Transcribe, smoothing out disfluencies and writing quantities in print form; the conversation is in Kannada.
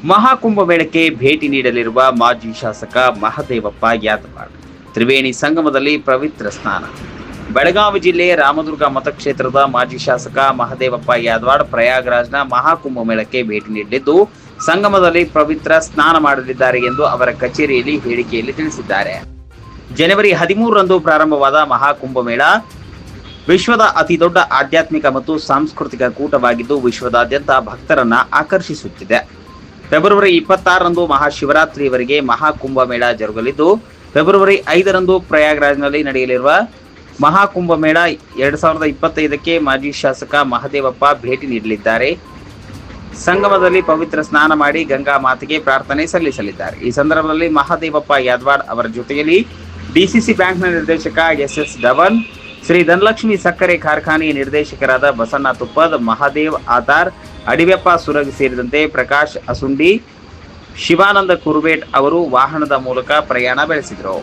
ಮಹಾಕುಂಭಮೇಳಕ್ಕೆ ಭೇಟಿ ನೀಡಲಿರುವ ಮಾಜಿ ಶಾಸಕ ಮಹದೇವಪ್ಪ ಯಾದವಾಡ್ ತ್ರಿವೇಣಿ ಸಂಗಮದಲ್ಲಿ ಪವಿತ್ರ ಸ್ನಾನ. ಬೆಳಗಾವಿ ಜಿಲ್ಲೆ ರಾಮದುರ್ಗ ಮತಕ್ಷೇತ್ರದ ಮಾಜಿ ಶಾಸಕ ಮಹದೇವಪ್ಪ ಯಾದವಾಡ್ ಪ್ರಯಾಗ್ರಾಜ್ನ ಮಹಾಕುಂಭಮೇಳಕ್ಕೆ ಭೇಟಿ ನೀಡಲಿದ್ದು ಸಂಗಮದಲ್ಲಿ ಪವಿತ್ರ ಸ್ನಾನ ಮಾಡಲಿದ್ದಾರೆ ಎಂದು ಅವರ ಕಚೇರಿಯಲ್ಲಿ ಹೇಳಿಕೆಯಲ್ಲಿ ತಿಳಿಸಿದ್ದಾರೆ. ಜನವರಿ 13ರಂದು ಪ್ರಾರಂಭವಾದ ಮಹಾಕುಂಭಮೇಳ ವಿಶ್ವದ ಅತಿದೊಡ್ಡ ಆಧ್ಯಾತ್ಮಿಕ ಮತ್ತು ಸಾಂಸ್ಕೃತಿಕ ಕೂಟವಾಗಿದ್ದು ವಿಶ್ವದಾದ್ಯಂತ ಭಕ್ತರನ್ನ ಆಕರ್ಷಿಸುತ್ತಿದೆ. ಫೆಬ್ರವರಿ 26ರಂದು ಮಹಾಶಿವರಾತ್ರಿಯವರೆಗೆ ಮಹಾಕುಂಭಮೇಳ ಜರುಗಲಿದ್ದು ಫೆಬ್ರವರಿ 5ರಂದು ಪ್ರಯಾಗ್ರಾಜ್ನಲ್ಲಿ ನಡೆಯಲಿರುವ ಮಹಾಕುಂಭಮೇಳ 2025ಕ್ಕೆ ಮಾಜಿ ಶಾಸಕ ಮಹದೇವಪ್ಪ ಭೇಟಿ ನೀಡಲಿದ್ದಾರೆ. ಸಂಗಮದಲ್ಲಿ ಪವಿತ್ರ ಸ್ನಾನ ಮಾಡಿ ಗಂಗಾ ಮಾತೆಗೆ ಪ್ರಾರ್ಥನೆ ಸಲ್ಲಿಸಲಿದ್ದಾರೆ. ಈ ಸಂದರ್ಭದಲ್ಲಿ ಮಹದೇವಪ್ಪ ಯಾದವಾಡ್ ಅವರ ಜೊತೆಯಲ್ಲಿ ಡಿಸಿಸಿ ಬ್ಯಾಂಕ್ನ ನಿರ್ದೇಶಕ ಎಸ್ ಧವನ್, ಶ್ರೀ ಧನಲಕ್ಷ್ಮಿ ಸಕ್ಕರೆ ಕಾರ್ಖಾನೆಯ ನಿರ್ದೇಶಕರಾದ ಬಸಣ್ಣ ತುಪ್ಪದ್, ಮಹಾದೇವ್ ಆತಾರ್, ಅಡಿವೆಪ್ಪ ಸುರಗ್ ಸೇರಿದಂತೆ ಪ್ರಕಾಶ್ ಅಸುಂಡಿ, ಶಿವಾನಂದ ಕುರುಬೇಟ್ ಅವರು ವಾಹನದ ಮೂಲಕ ಪ್ರಯಾಣ ಬೆಳೆಸಿದರು.